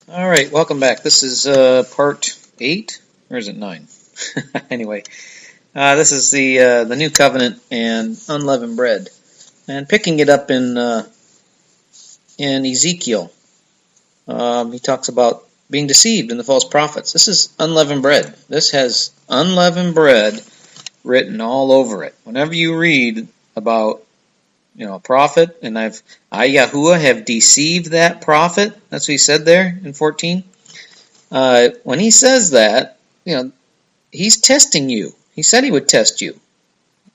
All right, welcome back. This is part 8, or is it 9? Anyway, this is the New Covenant and Unleavened Bread, and picking it up in Ezekiel. He talks about being deceived in the false prophets. This is unleavened bread. This has unleavened bread written all over it. Whenever you read about a prophet, and I Yahuwah have deceived that prophet. That's what he said there in 14. When he says that, he's testing you. He said he would test you.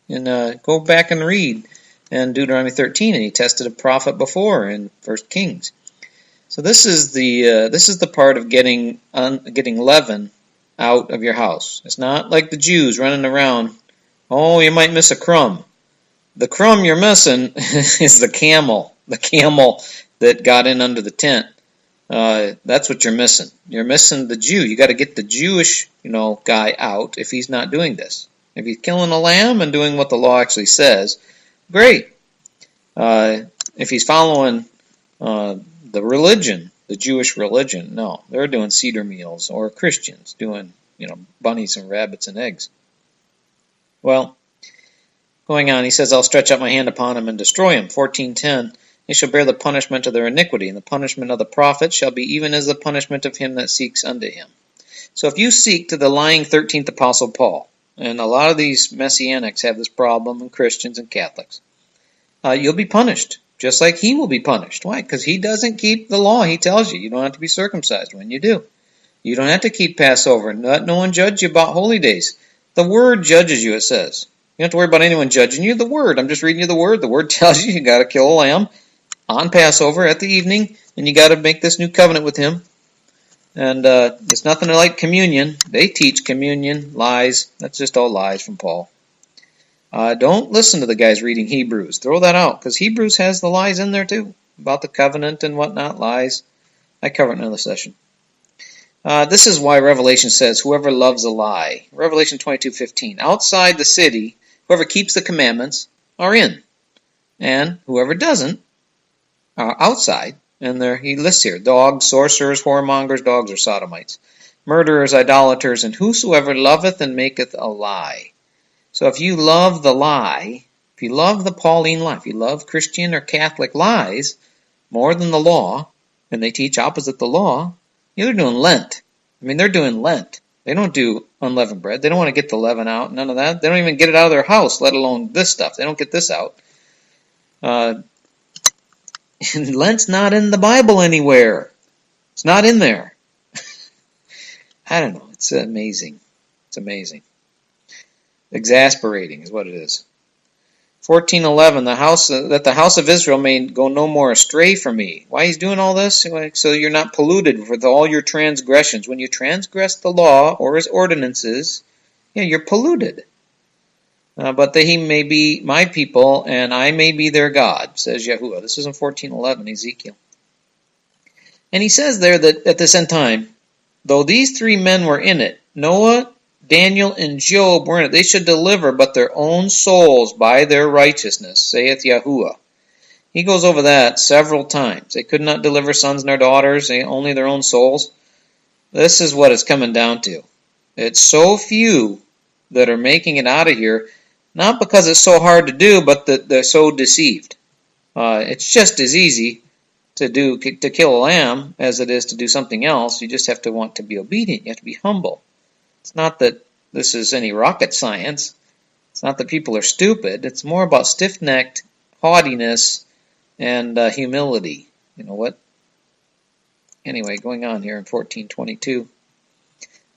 And go back and read in Deuteronomy 13, and he tested a prophet before in 1 Kings. So this is the part of getting leaven out of your house. It's not like the Jews running around. Oh, you might miss a crumb. The crumb you're missing is the camel that got in under the tent. That's what you're missing. You're missing the Jew. You got to get the Jewish, guy out if he's not doing this. If he's killing a lamb and doing what the law actually says, great. If he's following the religion, the Jewish religion, no, they're doing Seder meals, or Christians doing, bunnies and rabbits and eggs. Well, going on, he says, I'll stretch out my hand upon him and destroy him. 14:10. They shall bear the punishment of their iniquity, and the punishment of the prophet shall be even as the punishment of him that seeks unto him. So if you seek to the lying 13th Apostle Paul, and a lot of these Messianics have this problem, and Christians and Catholics, you'll be punished, just like he will be punished. Why? Because he doesn't keep the law. He tells you don't have to be circumcised when you do. You don't have to keep Passover. Let no one judge you about holy days. The Word judges you, it says. You don't have to worry about anyone judging you. The Word. I'm just reading you the Word. The Word tells you got to kill a lamb on Passover at the evening, and you got to make this new covenant with him. And it's nothing like communion. They teach communion, lies. That's just all lies from Paul. Don't listen to the guys reading Hebrews. Throw that out, because Hebrews has the lies in there too, about the covenant and whatnot, lies. I cover it in another session. This is why Revelation says, whoever loves a lie. Revelation 22:15. Outside the city, whoever keeps the commandments are in. And whoever doesn't, outside, and he lists here, dogs, sorcerers, whoremongers, dogs, or sodomites, murderers, idolaters, and whosoever loveth and maketh a lie. So if you love the lie, if you love the Pauline lie, if you love Christian or Catholic lies more than the law, and they teach opposite the law, they're doing Lent. They're doing Lent. They don't do unleavened bread. They don't want to get the leaven out, none of that. They don't even get it out of their house, let alone this stuff. They don't get this out. Lent's not in the Bible anywhere. It's not in there. I don't know. It's amazing. It's amazing. Exasperating is what it is. 14:11. That the house of Israel may go no more astray from me. Why he's doing all this? So you're not polluted with all your transgressions. When you transgress the law or his ordinances, you're polluted. But that he may be my people, and I may be their God, says Yahuwah. This is in 14:11, Ezekiel. And he says there that at this end time, though these three men were in it, Noah, Daniel, and Job were in it, they should deliver but their own souls by their righteousness, saith Yahuwah. He goes over that several times. They could not deliver sons nor daughters, only their own souls. This is what it's coming down to. It's so few that are making it out of here, not because it's so hard to do, but that they're so deceived. It's just as easy to kill a lamb as it is to do something else. You just have to want to be obedient. You have to be humble. It's not that this is any rocket science. It's not that people are stupid. It's more about stiff-necked haughtiness and humility. You know what? Anyway, going on here in 14:22.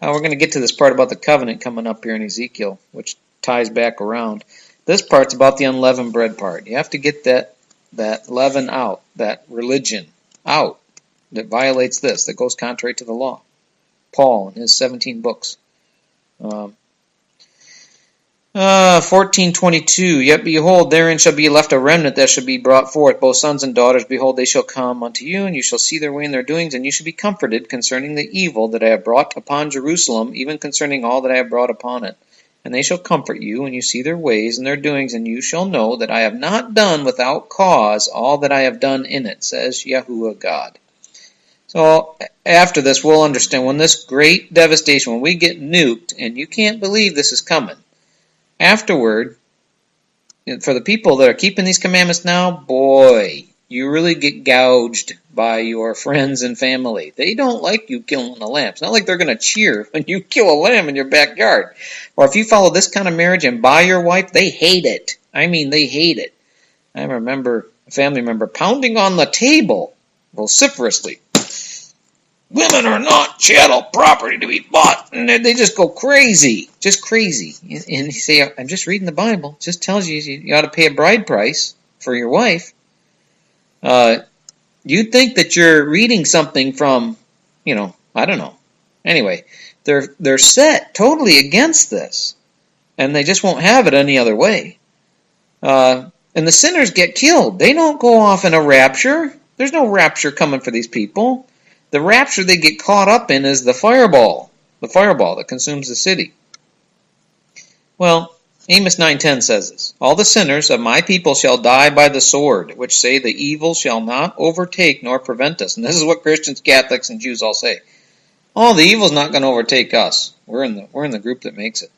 We're going to get to this part about the covenant coming up here in Ezekiel, which ties back around. This part's about the unleavened bread part. You have to get that leaven out, that religion out, that violates this, that goes contrary to the law. Paul in his 17 books. 14:22. Yet behold, therein shall be left a remnant that shall be brought forth, both sons and daughters. Behold, they shall come unto you, and you shall see their way and their doings, and you shall be comforted concerning the evil that I have brought upon Jerusalem, even concerning all that I have brought upon it. And they shall comfort you, and you see their ways and their doings, and you shall know that I have not done without cause all that I have done in it, says Yahuwah God. So after this, we'll understand when this great devastation, when we get nuked, and you can't believe this is coming. Afterward, for the people that are keeping these commandments now, boy, you really get gouged by your friends and family. They don't like you killing the lamb. It's not like they're going to cheer when you kill a lamb in your backyard. Or if you follow this kind of marriage and buy your wife, they hate it. I mean, they hate it. I remember a family member pounding on the table vociferously. Women are not chattel property to be bought. And they just go crazy. Just crazy. And you say, I'm just reading the Bible. It just tells you ought to pay a bride price for your wife. You'd think that you're reading something from, I don't know. Anyway, they're set totally against this. And they just won't have it any other way. And the sinners get killed. They don't go off in a rapture. There's no rapture coming for these people. The rapture they get caught up in is the fireball that consumes the city. Well, Amos 9:10 says this, all the sinners of my people shall die by the sword, which say the evil shall not overtake nor prevent us. And this is what Christians, Catholics, and Jews all say. Oh, the evil's not going to overtake us. We're in the group that makes it.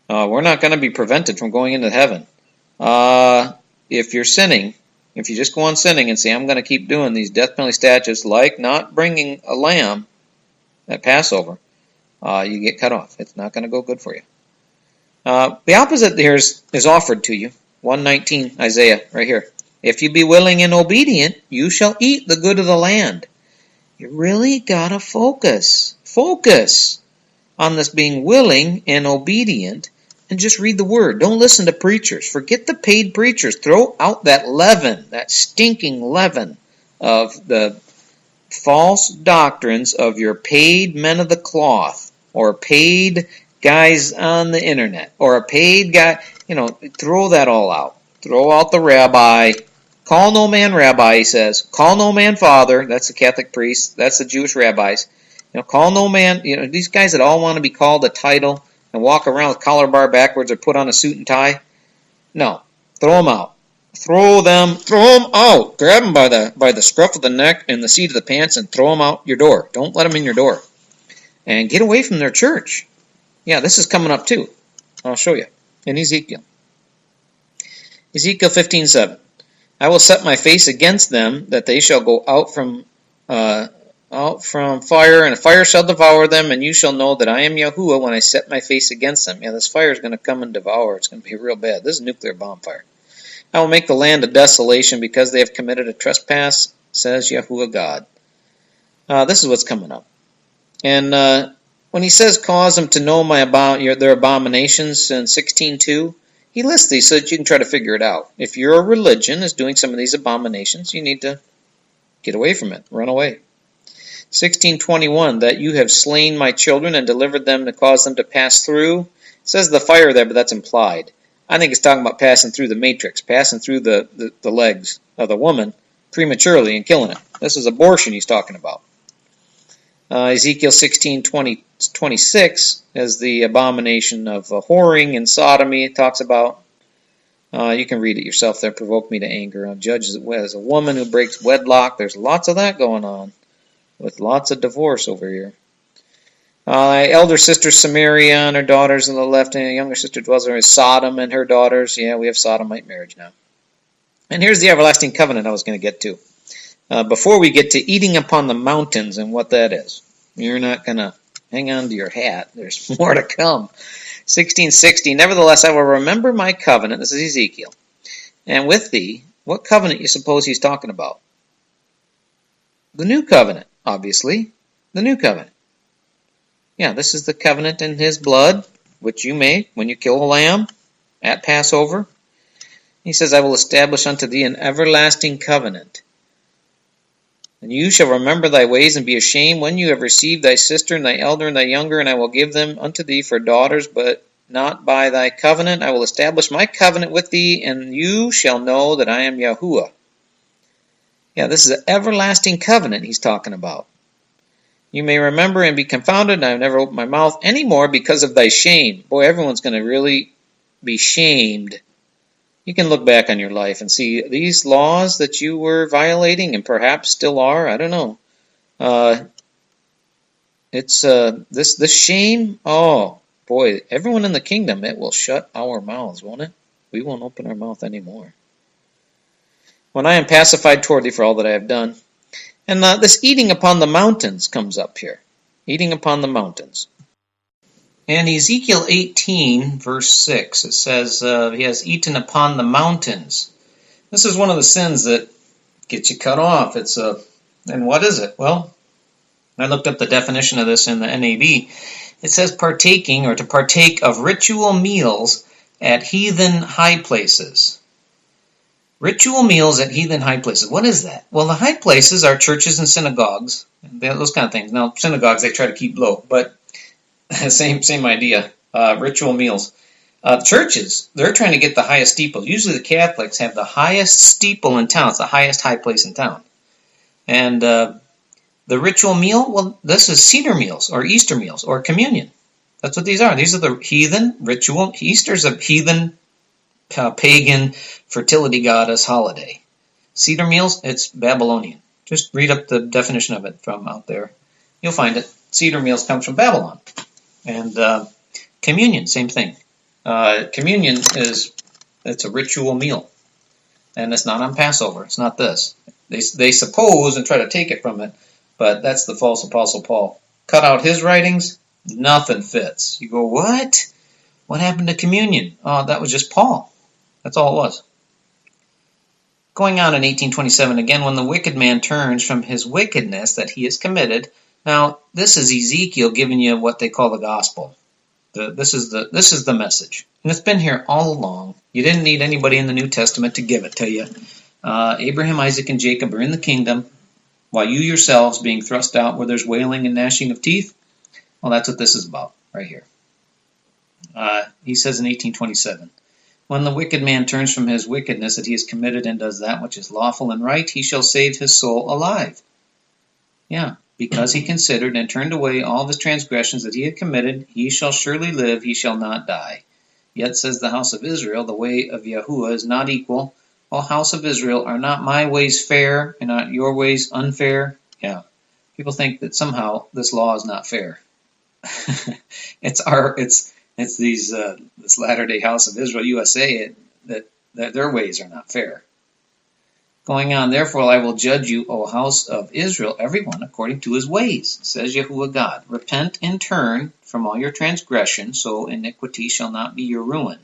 We're not going to be prevented from going into heaven. If you're sinning, if you just go on sinning and say, I'm going to keep doing these death penalty statutes, like not bringing a lamb at Passover, you get cut off. It's not going to go good for you. The opposite here is offered to you. 119, Isaiah, right here. If you be willing and obedient, you shall eat the good of the land. You really got to focus on this being willing and obedient. And just read the word. Don't listen to preachers. Forget the paid preachers. Throw out that leaven, that stinking leaven of the false doctrines of your paid men of the cloth or paid guys on the internet or a paid guy. Throw that all out. Throw out the rabbi. Call no man rabbi, he says. Call no man father. That's the Catholic priest. That's the Jewish rabbis. Call no man. These guys that all want to be called a title and walk around with collar bar backwards or put on a suit and tie. No. Throw them out. Throw them out. Grab them by the scruff of the neck and the seat of the pants and throw them out your door. Don't let them in your door. And get away from their church. Yeah, this is coming up too. I'll show you. In Ezekiel. Ezekiel 15:7. I will set my face against them, that they shall go out from fire, and a fire shall devour them, and you shall know that I am Yahuwah when I set my face against them. Yeah, this fire is going to come and devour. It's going to be real bad. This is a nuclear bomb fire. I will make the land a desolation because they have committed a trespass, says Yahuwah God. This is what's coming up. And when he says cause them to know their abominations in 16:2, he lists these so that you can try to figure it out. If your religion is doing some of these abominations, you need to get away from it. Run away. 16:21, that you have slain my children and delivered them to cause them to pass through. It says the fire there, but that's implied. I think it's talking about passing through the matrix, passing through the legs of the woman prematurely and killing it. This is abortion he's talking about. Ezekiel 16:26 is the abomination of whoring and sodomy it talks about. You can read it yourself there. Provoke me to anger. Judge as a woman who breaks wedlock. There's lots of that going on. With lots of divorce over here. Elder sister Samaria and her daughters on the left, and younger sister dwells there is Sodom and her daughters. Yeah, we have sodomite marriage now. And here's the everlasting covenant I was going to get to. Before we get to eating upon the mountains and what that is. You're not going to hang on to your hat. There's more to come. 16:60, nevertheless I will remember my covenant. This is Ezekiel. And with thee, what covenant you suppose he's talking about? The new covenant. Obviously, the new covenant. Yeah, this is the covenant in his blood, which you make when you kill a lamb at Passover. He says, I will establish unto thee an everlasting covenant. And you shall remember thy ways and be ashamed when you have received thy sister and thy elder and thy younger, and I will give them unto thee for daughters, but not by thy covenant. I will establish my covenant with thee, and you shall know that I am Yahuwah. Yeah, this is an everlasting covenant he's talking about. You may remember and be confounded, and I have never opened my mouth any more because of thy shame. Boy, everyone's going to really be shamed. You can look back on your life and see these laws that you were violating and perhaps still are, I don't know. It's this shame. Oh boy, everyone in the kingdom, it will shut our mouths, won't it? We won't open our mouth anymore. When I am pacified toward thee for all that I have done. And this eating upon the mountains comes up here. Eating upon the mountains. In Ezekiel 18, verse 6, it says, he has eaten upon the mountains. This is one of the sins that gets you cut off. And what is it? Well, I looked up the definition of this in the NAB. It says partaking or to partake of ritual meals at heathen high places. Ritual meals at heathen high places. What is that? Well, the high places are churches and synagogues, those kind of things. Now, synagogues they try to keep low, but same idea. Ritual meals. Churches, they're trying to get the highest steeple. Usually the Catholics have the highest steeple in town. It's the highest high place in town. And the ritual meal, well, this is Seder meals or Easter meals or communion. That's what these are. These are the heathen ritual. Easter's a heathen pagan fertility goddess holiday. Seder meals, it's Babylonian. Just read up the definition of it from out there. You'll find it. Seder meals comes from Babylon. And communion, same thing. Communion it's a ritual meal. And it's not on Passover. It's not this. They suppose and try to take it from it, but that's the false Apostle Paul. Cut out his writings, nothing fits. You go, what? What happened to communion? Oh, that was just Paul. That's all it was. Going on in 1827, again, when the wicked man turns from his wickedness that he has committed. Now, this is Ezekiel giving you what they call the gospel. This is the message. And it's been here all along. You didn't need anybody in the New Testament to give it to you. Abraham, Isaac, and Jacob are in the kingdom, while you yourselves being thrust out where there's wailing and gnashing of teeth. Well, that's what this is about, right here. He says in 1827, when the wicked man turns from his wickedness that he has committed and does that which is lawful and right, he shall save his soul alive. Yeah, because he considered and turned away all of his transgressions that he had committed, he shall surely live, he shall not die. Yet says the house of Israel, the way of Yahuwah is not equal. O house of Israel, are not my ways fair, and not your ways unfair? Yeah, people think that somehow this law is not fair. It's this Latter-day House of Israel, USA, that their ways are not fair. Going on, therefore I will judge you, O house of Israel, everyone according to his ways, says Yahuwah God. Repent and turn from all your transgression, so iniquity shall not be your ruin.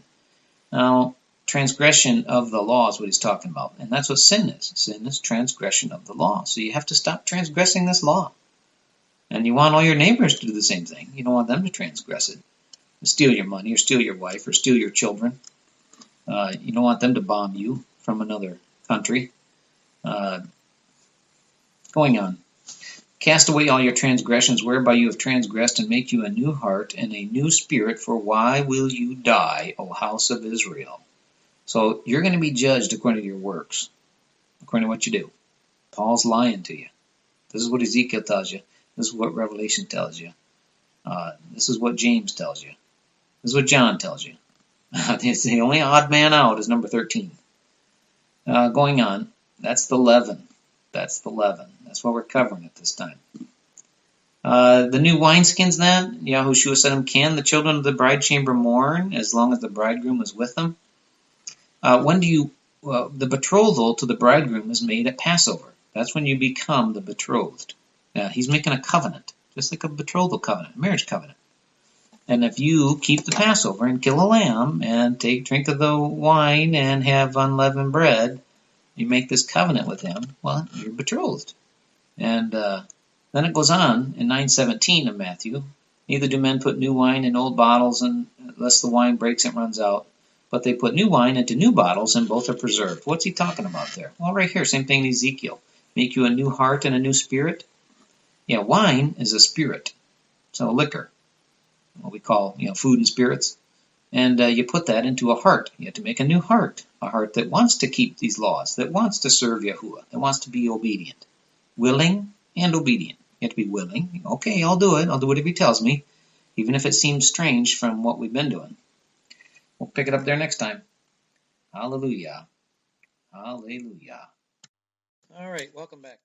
Now, transgression of the law is what he's talking about, and that's what sin is. Sin is transgression of the law. So you have to stop transgressing this law. And you want all your neighbors to do the same thing. You don't want them to transgress it. Steal your money, or steal your wife, or steal your children. You don't want them to bomb you from another country. Going on. Cast away all your transgressions whereby you have transgressed, and make you a new heart and a new spirit, for why will you die, O house of Israel? So you're going to be judged according to your works, according to what you do. Paul's lying to you. This is what Ezekiel tells you. This is what Revelation tells you. This is what James tells you. This is what John tells you. It's the only odd man out is number 13. Going on, that's the leaven. That's the leaven. That's what we're covering at this time. The new wineskins then, Yahushua said to him, can the children of the bride chamber mourn as long as the bridegroom is with them? The betrothal to the bridegroom is made at Passover. That's when you become the betrothed. He's making a covenant, just like a betrothal covenant, a marriage covenant. And if you keep the Passover and kill a lamb and drink of the wine and have unleavened bread, you make this covenant with him, well, you're betrothed. And then it goes on in 9:17 of Matthew, neither do men put new wine in old bottles unless the wine breaks and runs out, but they put new wine into new bottles and both are preserved. What's he talking about there? Well, right here, same thing in Ezekiel. Make you a new heart and a new spirit. Yeah, wine is a spirit, so liquor, what we call food and spirits. And you put that into a heart. You have to make a new heart, a heart that wants to keep these laws, that wants to serve Yahuwah, that wants to be obedient, willing and obedient. You have to be willing. Okay, I'll do it. I'll do whatever he tells me, even if it seems strange from what we've been doing. We'll pick it up there next time. Hallelujah. Hallelujah. All right, welcome back.